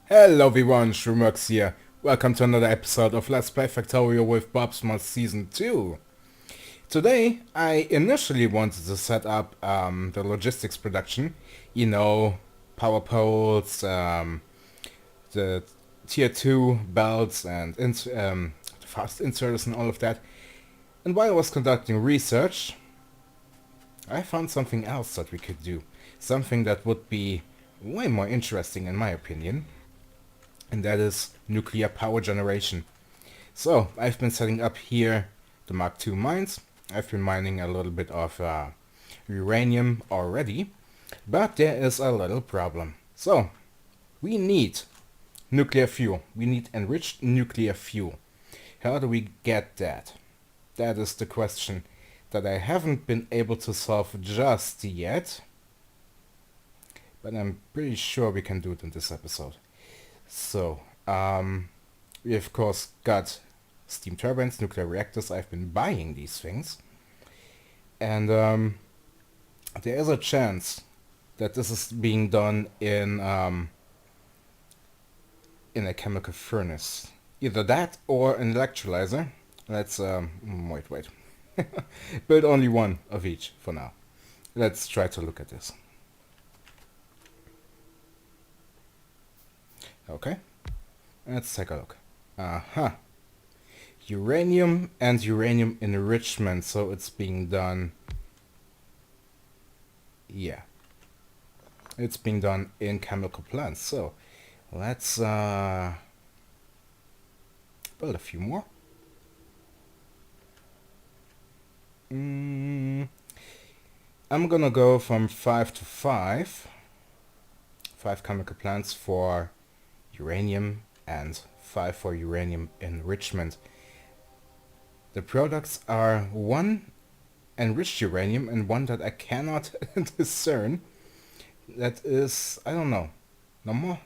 Hello everyone, Shroomerx here. Welcome to another episode of Let's Play Factorio with Bob's Mod Season 2. Today, I initially wanted to set up the logistics production. You know, power poles, the tier 2 belts and fast inserters and all of that. And while I was conducting research, I found something else that we could do. Something that would be way more interesting in my opinion. And that is nuclear power generation. So I've been setting up here the Mark II mines. I've been mining a little bit of uranium already, but there is a little problem. So we need nuclear fuel. We need enriched nuclear fuel. How do we get that? That is the question that I haven't been able to solve just yet, but I'm pretty sure we can do it in this episode. So, we of course got steam turbines, nuclear reactors. I've been buying these things. And there is a chance that this is being done in a chemical furnace. Either that or an electrolyzer. Let's, wait. Build only one of each for now. Let's try to look at this. Okay, let's take a look. Uranium and uranium enrichment, so it's being done... Yeah. It's being done in chemical plants, so let's build a few more. I'm gonna go from 5 to 5. 5 chemical plants for uranium and 5 for uranium enrichment. The products are 1 enriched uranium and 1 that I cannot discern. That is, I don't know,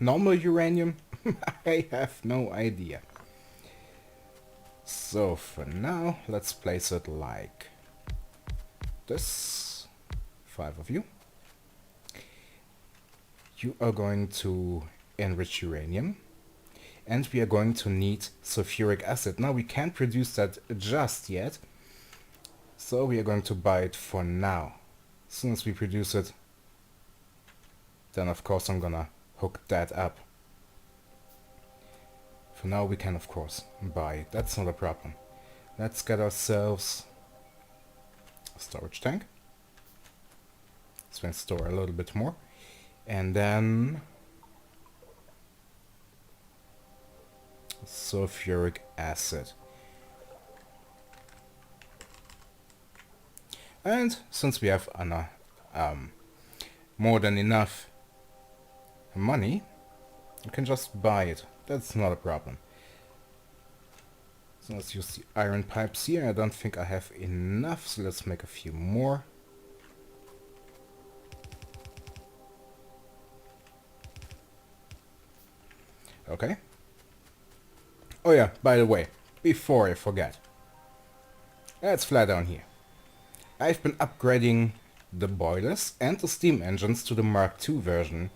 normal uranium? I have no idea. So for now, let's place it like this. 5 of you. You are going to enrich uranium, and we are going to need sulfuric acid. Now we can't produce that just yet, so we are going to buy it for now. As soon as we produce it, then of course I'm gonna hook that up. For now we can of course buy it, that's not a problem. Let's get ourselves a storage tank. So we can store a little bit more, and then sulfuric acid. And since we have more than enough money, you can just buy it. That's not a problem. So let's use the iron pipes here. I don't think I have enough, so let's make a few more. Okay. Oh yeah, by the way, before I forget, let's fly down here. I've been upgrading the boilers and the steam engines to the Mark II version,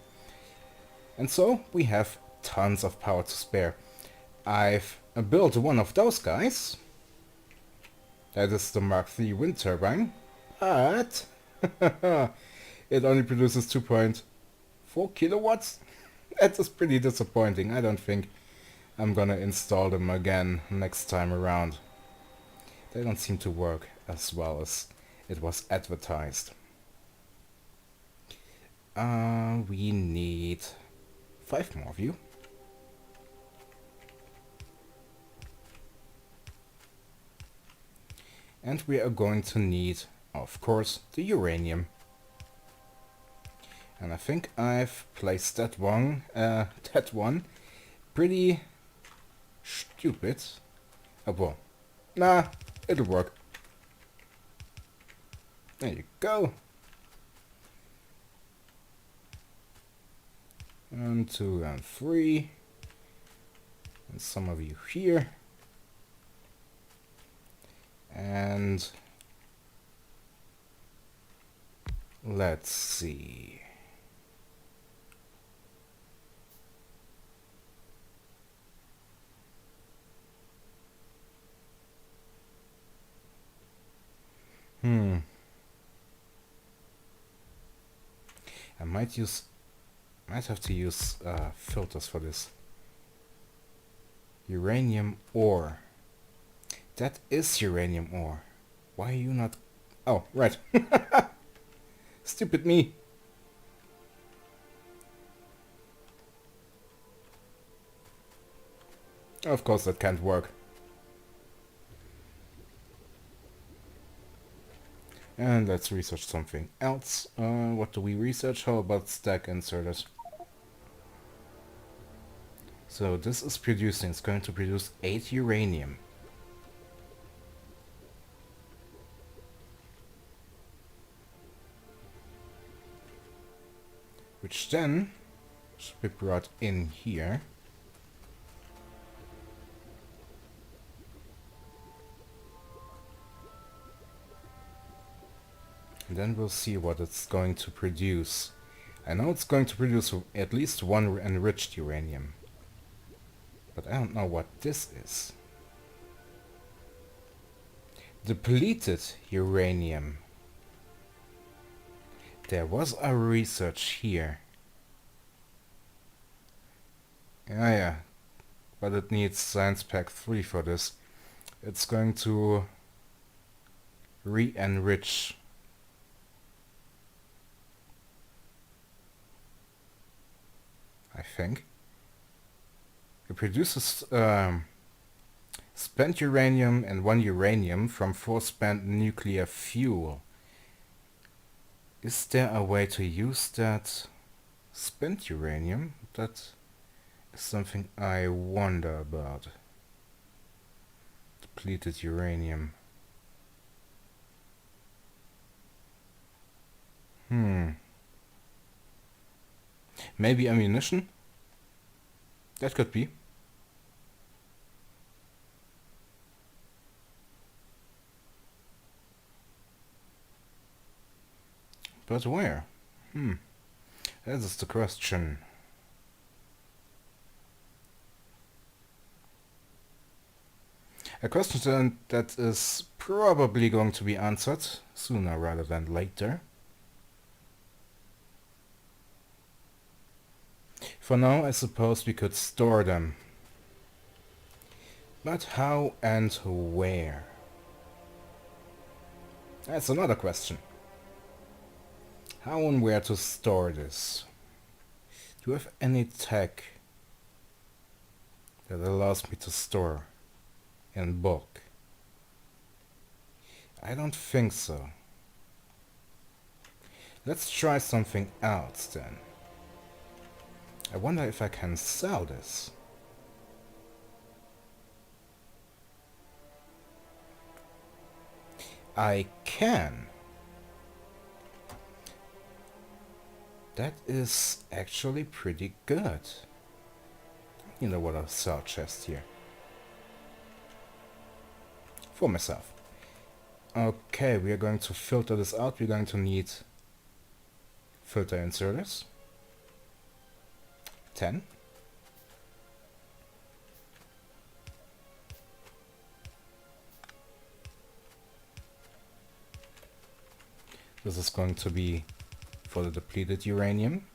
and so we have tons of power to spare. I've built one of those guys. That is the Mark III wind turbine, but it only produces 2.4 kilowatts. That is pretty disappointing. I don't think I'm gonna install them again next time around. They don't seem to work as well as it was advertised. We need 5 more of you. And we are going to need, of course, the uranium. And I think I've placed that one pretty stupid. Oh well, nah, it'll work. There you go. 1, 2, and 3. And some of you here. And let's see. Might have to use filters for this. Uranium ore. That is uranium ore. Why are you not... Oh, right. Stupid me. Of course that can't work. And let's research something else. What do we research? How about stack inserters? So this is producing, it's going to produce 8 uranium. Which then should be brought in here. And then we'll see what it's going to produce. I know it's going to produce at least 1 enriched uranium. But I don't know what this is. Depleted uranium. There was a research here. Yeah. But it needs Science Pack 3 for this. It's going to re-enrich. I think. It produces spent uranium and 1 uranium from 4 spent nuclear fuel. Is there a way to use that spent uranium? That is something I wonder about. Depleted uranium. Maybe ammunition? That could be. But where? That is the question. A question that is probably going to be answered sooner rather than later. For now, I suppose we could store them. But how and where? That's another question. How and where to store this? Do you have any tech that allows me to store in bulk? I don't think so. Let's try something else then. I wonder if I can sell this. I can. That is actually pretty good. You know what, I'll sell chest here. For myself. Okay, we are going to filter this out. We're going to need filter inserters. 10. This is going to be for the depleted uranium.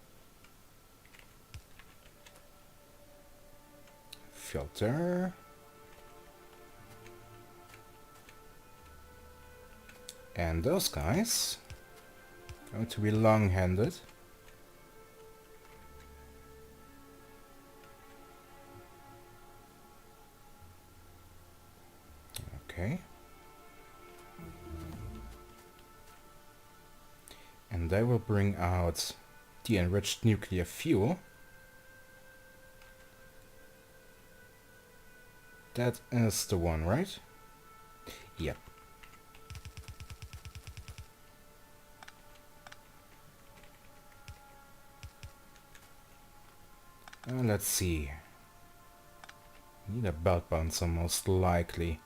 Filter. And those guys are going to be long-handed. Okay. And they will bring out the enriched nuclear fuel. That is the one, right? Yep. Let's see. Need a belt bouncer most likely.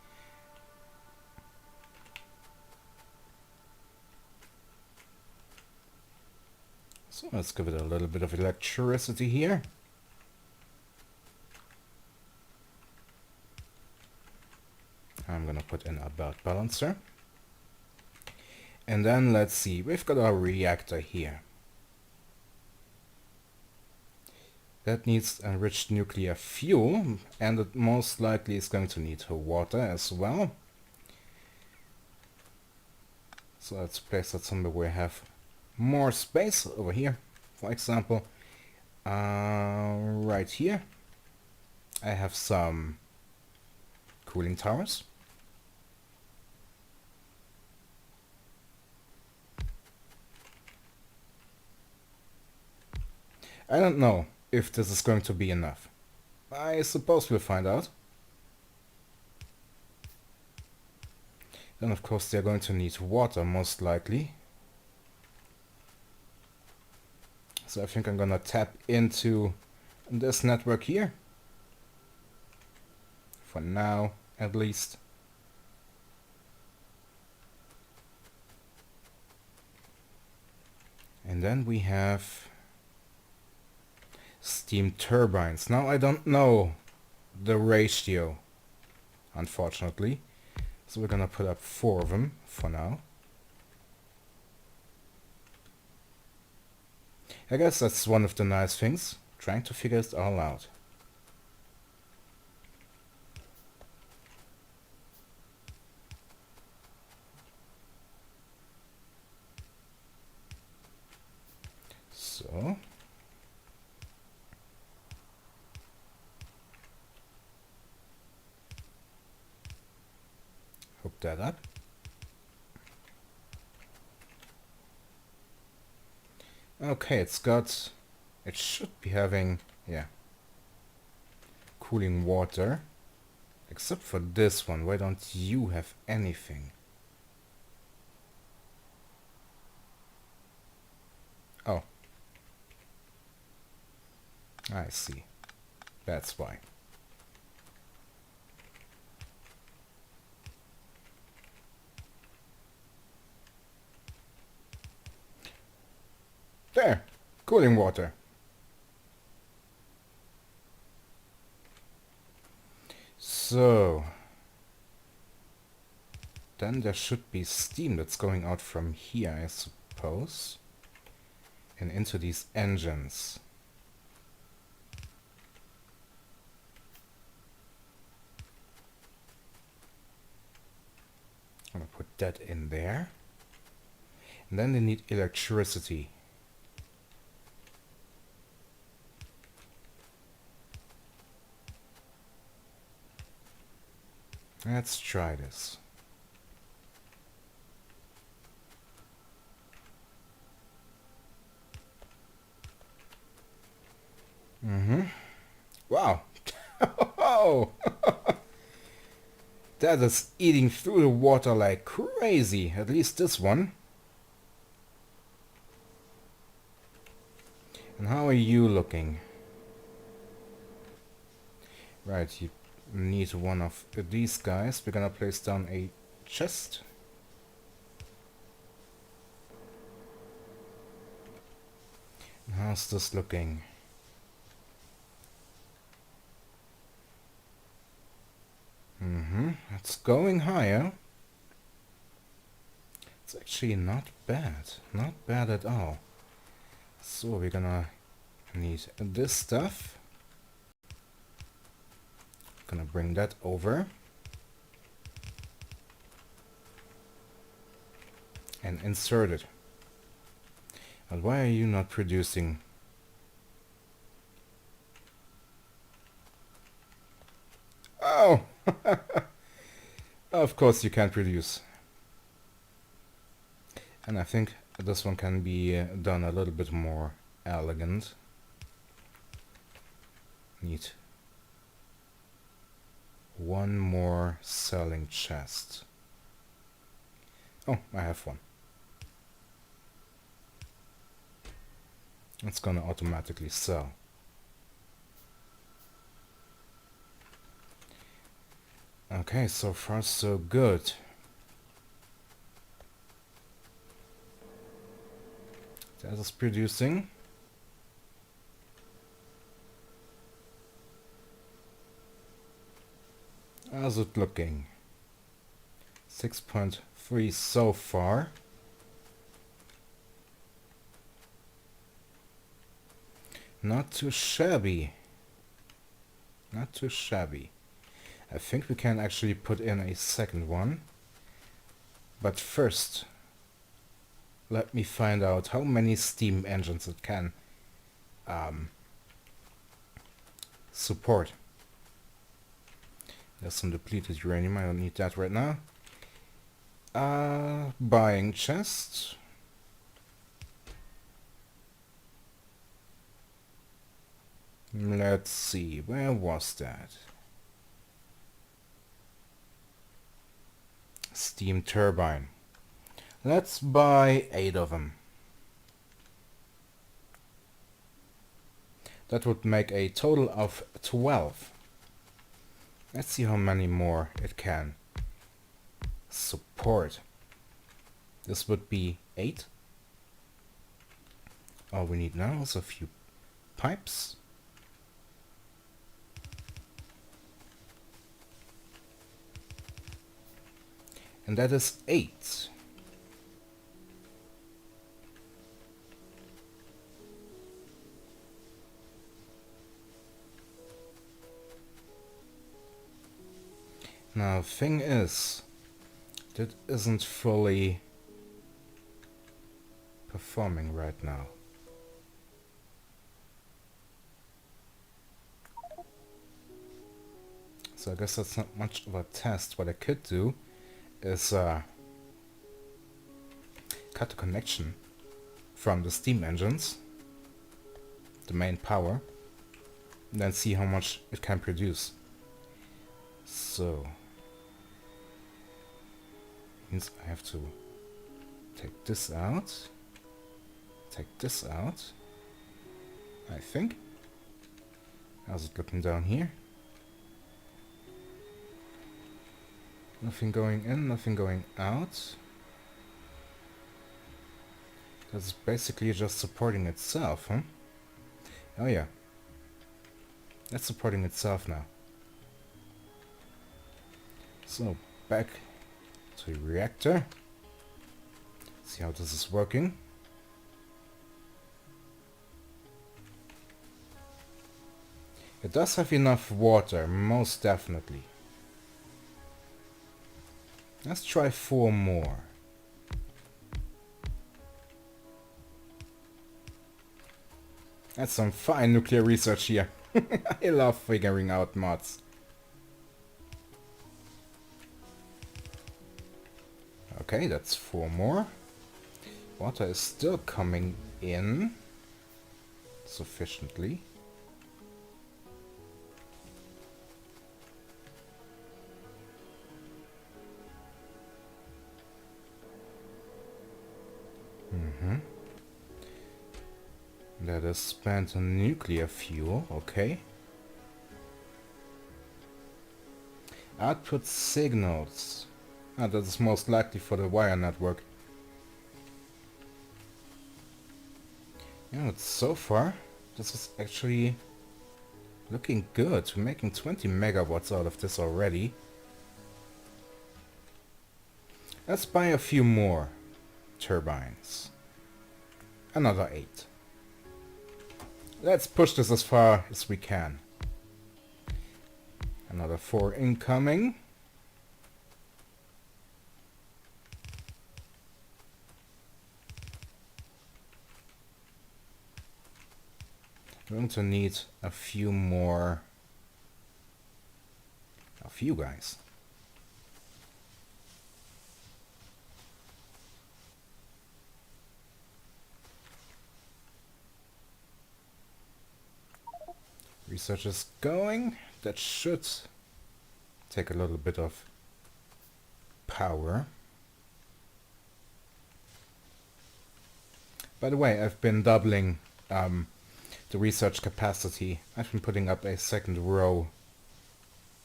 So let's give it a little bit of electricity here. I'm gonna put in a belt balancer. And then let's see, we've got our reactor here. That needs enriched nuclear fuel, and it most likely is going to need water as well. So let's place that somewhere where we have more space over here. For example, right here, I have some cooling towers. I don't know if this is going to be enough. I suppose we'll find out. Then of course they're going to need water most likely. So I think I'm gonna tap into this network here. For now, at least. And then we have steam turbines. Now I don't know the ratio, unfortunately. So we're gonna put up 4 of them for now. I guess that's one of the nice things, trying to figure it all out. So hook that up. Okay, it should be having, yeah, cooling water. Except for this one, why don't you have anything? Oh. I see. That's why. There! Cooling water. So then there should be steam that's going out from here, I suppose, and into these engines. I'm gonna put that in there. And then they need electricity. Let's try this. Wow. Oh, that is eating through the water like crazy. At least this one. And how are you looking? Right, you need one of these guys. We're gonna place down a chest. How's this looking? It's going higher. It's actually not bad. Not bad at all. So we're gonna need this stuff. Gonna bring that over. And insert it. And why are you not producing? Oh! Of course you can't produce. And I think this one can be done a little bit more elegant. Need one more selling chest. Oh, I have one. It's gonna automatically sell. Okay, so far so good. That is producing. How's it looking? 6.3 so far. Not too shabby. Not too shabby. I think we can actually put in a second one. But first, let me find out how many steam engines it can support. There's some depleted uranium, I don't need that right now. Buying chest. Let's see, where was that? Steam turbine. Let's buy 8 of them. That would make a total of 12. Let's see how many more it can support. This would be 8. All we need now is a few pipes. And that is 8. Now, thing is, that isn't fully performing right now. So I guess that's not much of a test. What I could do is cut the connection from the steam engines, the main power, and then see how much it can produce. So means I have to take this out, I think. How's it looking down here? Nothing going in, nothing going out. That's basically just supporting itself, huh? Oh yeah. That's supporting itself now. So, back to the reactor. See how this is working. It does have enough water, most definitely. Let's try 4 more. That's some fine nuclear research here. I love figuring out mods. Okay, that's 4 more. Water is still coming in sufficiently. That is spent on nuclear fuel, okay. Output signals. That is most likely for the wire network. Yeah, but so far, this is actually looking good. We're making 20 megawatts out of this already. Let's buy a few more turbines. Another 8. Let's push this as far as we can. Another 4 incoming. We're going to need a few more of you guys. Research is going. That should take a little bit of power. By the way, I've been doubling the research capacity. I've been putting up a second row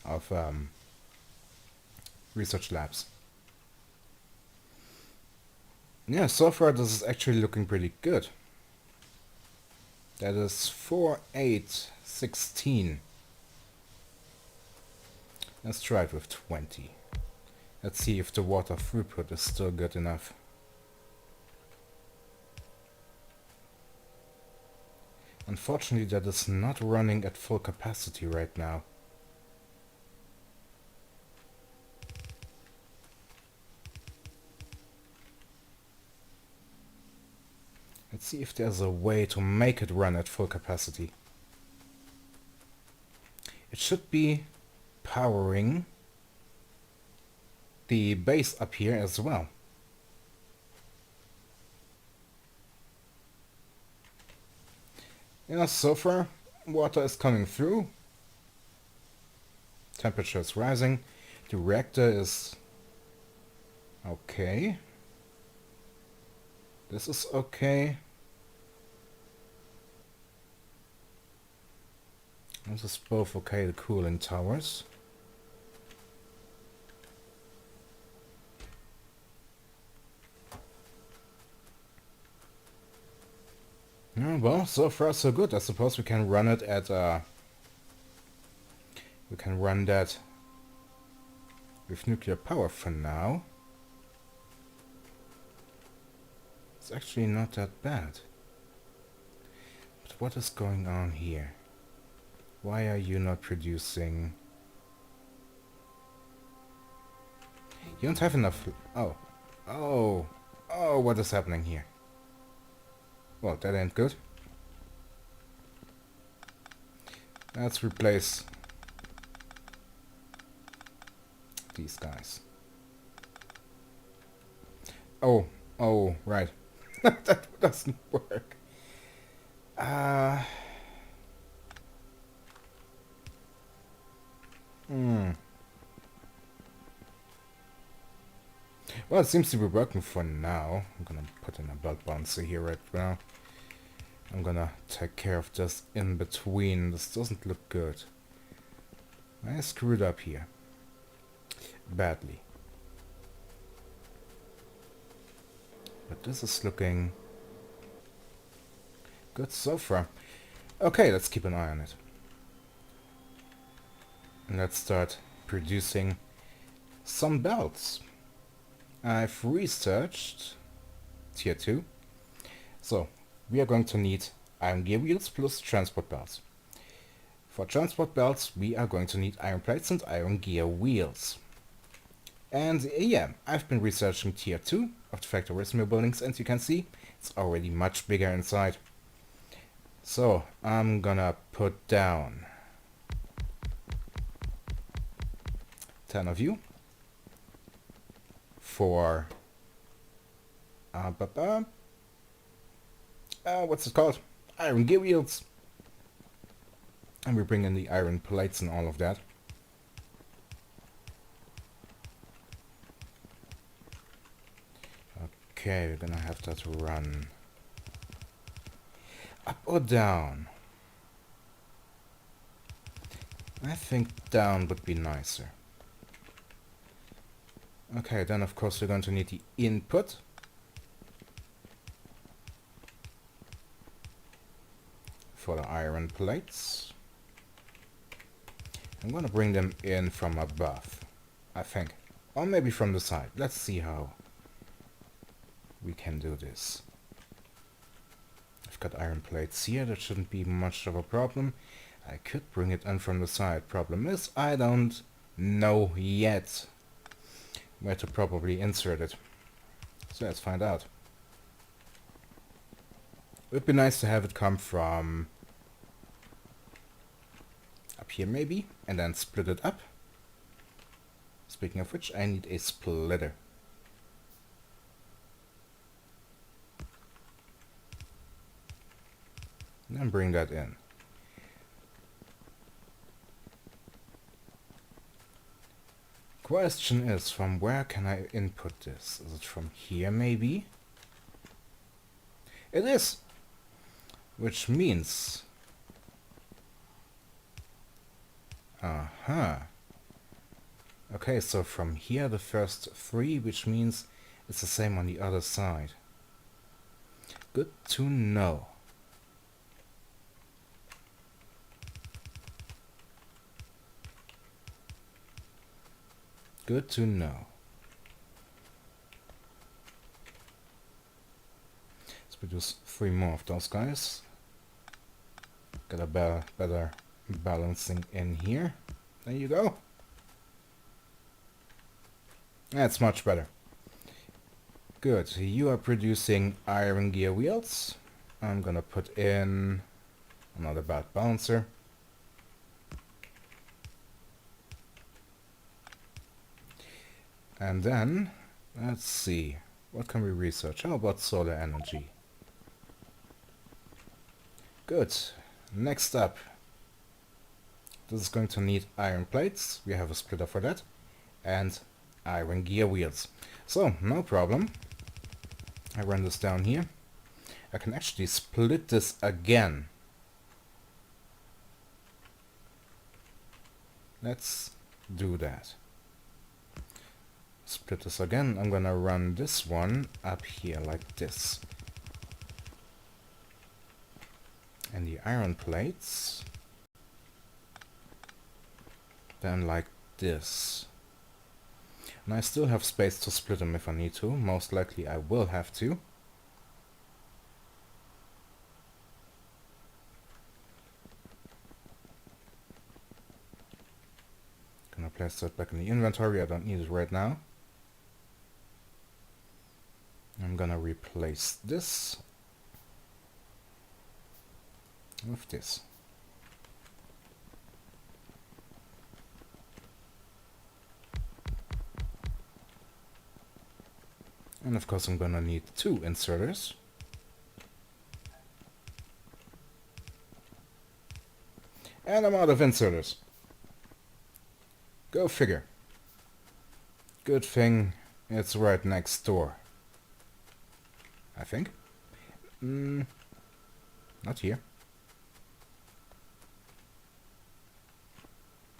of research labs. Yeah, so far this is actually looking pretty good. That is 4, 8, 16. Let's try it with 20. Let's see if the water throughput is still good enough. Unfortunately, that is not running at full capacity right now. Let's see if there's a way to make it run at full capacity. It should be powering the base up here as well. Yeah, so far water is coming through. Temperature is rising. The reactor is okay. This is okay. This is both okay, the cooling towers. Yeah, well, so far so good. I suppose we can run it at we can run that with nuclear power for now. It's actually not that bad. But what is going on here? Why are you not producing? You don't have enough. Oh, what is happening here? Well, that ain't good. Let's replace these guys. Oh, right. That doesn't work. Well, it seems to be working for now. I'm gonna put in a belt bouncer here right now. I'm gonna take care of this in between. This doesn't look good. I screwed up here. Badly. But this is looking good so far. Okay, let's keep an eye on it. And let's start producing some belts. I've researched tier 2. So, we are going to need iron gear wheels plus transport belts. For transport belts, we are going to need iron plates and iron gear wheels. And yeah, I've been researching tier 2 of the Factorio buildings, and you can see it's already much bigger inside. So, I'm gonna put down 10 of you for what's it called? Iron gear wheels. And we bring in the iron plates and all of that. Okay, we're gonna have that run up or down. I think down would be nicer. Okay, then of course we're going to need the input. For the iron plates. I'm gonna bring them in from above, I think. Or maybe from the side. Let's see how we can do this. I've got iron plates here, that shouldn't be much of a problem. I could bring it in from the side. Problem is, I don't know yet where to probably insert it. So let's find out. It would be nice to have it come from up here maybe, and then split it up. Speaking of which, I need a splitter. And then bring that in. Question is, from where can I input this? Is it from here maybe? It is! Which means... Okay, so from here the first 3, which means it's the same on the other side. Good to know. Good to know. Let's produce 3 more of those guys. Get a better balancing in here. There you go. That's much better. Good. You are producing iron gear wheels. I'm gonna put in another belt balancer. And then, let's see. What can we research? How about solar energy? Good. Next up. This is going to need iron plates. We have a splitter for that. And iron gear wheels. So, no problem. I run this down here. I can actually split this again. Let's do that. Split this again. I'm gonna run this one up here like this. And the iron plates then like this. And I still have space to split them if I need to. Most likely I will have to. Gonna place that back in the inventory. I don't need it right now. I'm gonna replace this with this. And of course I'm gonna need 2 inserters. And I'm out of inserters. Go figure. Good thing it's right next door. I think. Not here.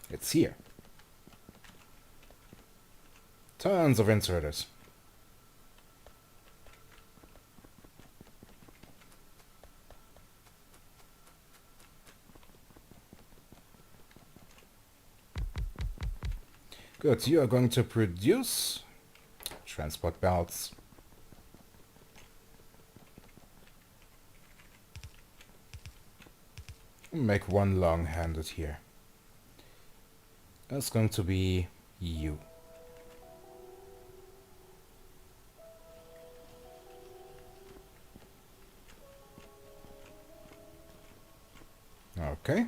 It's here. Tons of inserters. Good, you are going to produce transport belts. Make one long-handed here. That's going to be you. Okay.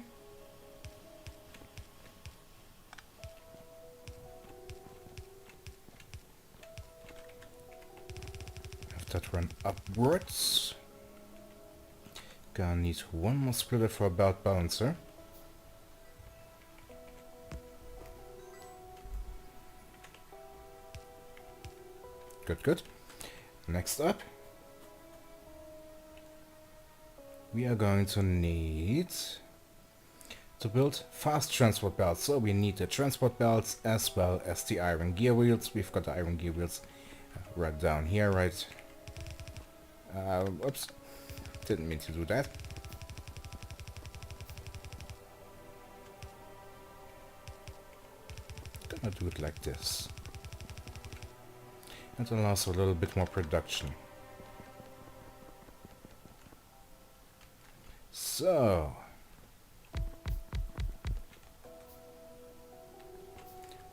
Have that run upwards. Gonna need one more splitter for a belt balancer. Good, good. Next up, we are going to need to build fast transport belts. So we need the transport belts as well as the iron gear wheels. We've got the iron gear wheels right down here, right? Oops. Didn't mean to do that. Gonna do it like this. That allows a little bit more production. So,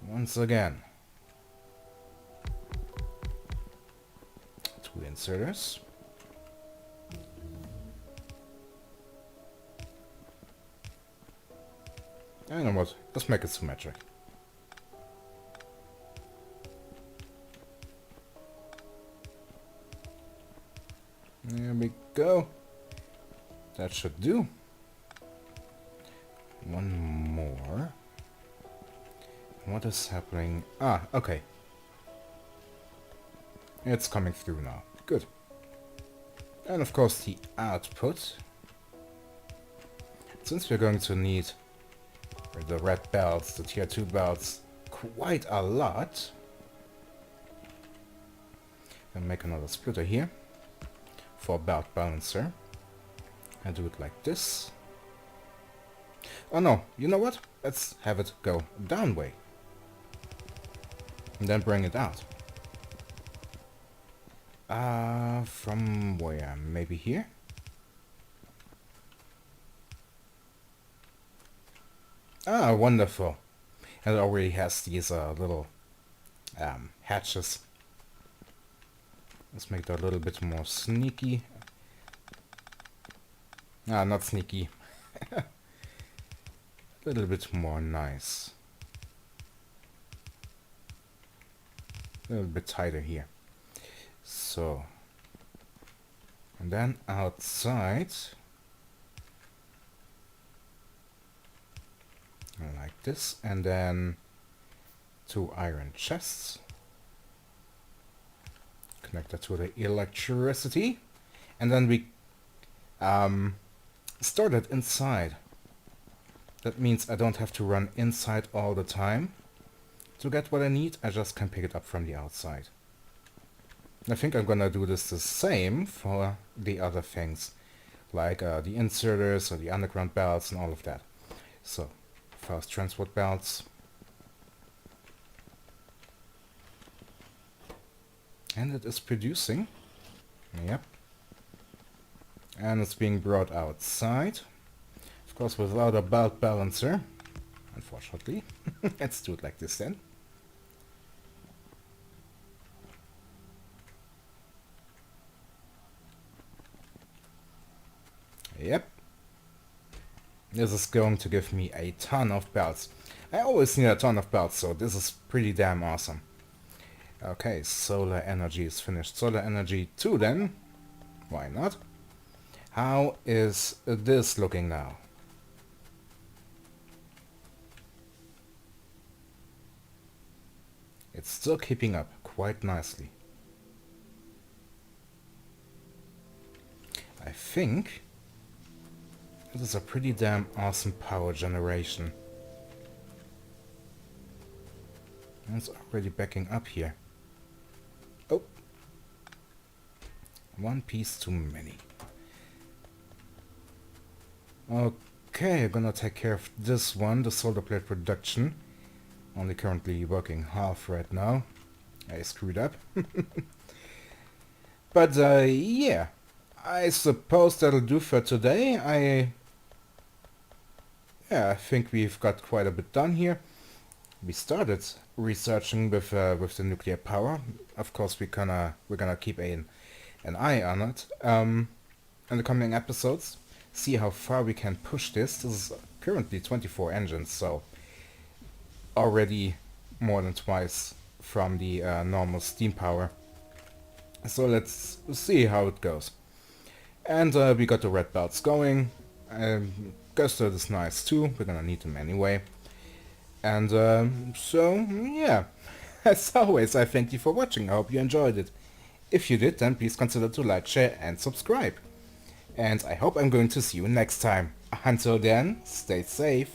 once again, 2 inserters. I know what, let's make it symmetric. There we go. That should do. One more. What is happening? Ah, okay. It's coming through now. Good. And of course the output. Since we're going to need the red belts, the tier 2 belts, quite a lot. And make another splitter here for belt balancer. And do it like this. Oh no, you know what? Let's have it go down way. And then bring it out. From where? Maybe here? Ah, wonderful. And it already has these little hatches. Let's make that a little bit more sneaky. Ah, not sneaky. A little bit more nice. A little bit tighter here. So. And then outside. Like this. And then 2 iron chests. Connect that to the electricity. And then we store it inside. That means I don't have to run inside all the time to get what I need. I just can pick it up from the outside. I think I'm gonna do this the same for the other things, like the inserters or the underground belts and all of that. So, fast transport belts. And it is producing. Yep. And it's being brought outside. Of course, without a belt balancer. Unfortunately. Let's do it like this then. Yep. This is going to give me a ton of belts. I always need a ton of belts, so this is pretty damn awesome. Okay, solar energy is finished. Solar energy 2 then. Why not? How is this looking now? It's still keeping up quite nicely. I think this is a pretty damn awesome power generation. And it's already backing up here. Oh. One piece too many. Okay, I'm gonna take care of this one, the solder plate production. Only currently working half right now. I screwed up. But yeah, I suppose that'll do for today. I think we've got quite a bit done here. We started researching with the nuclear power. Of course, we're gonna keep an eye on it in the coming episodes. See how far we can push this. This is currently 24 engines, so already more than twice from the normal steam power. So let's see how it goes. And we got the red belts going. Ghost is nice too. We're gonna need them anyway. And so yeah, as always, I thank you for watching. I hope you enjoyed it. If you did, then please consider to like, share and subscribe. And I hope I'm going to see you next time. Until then, stay safe.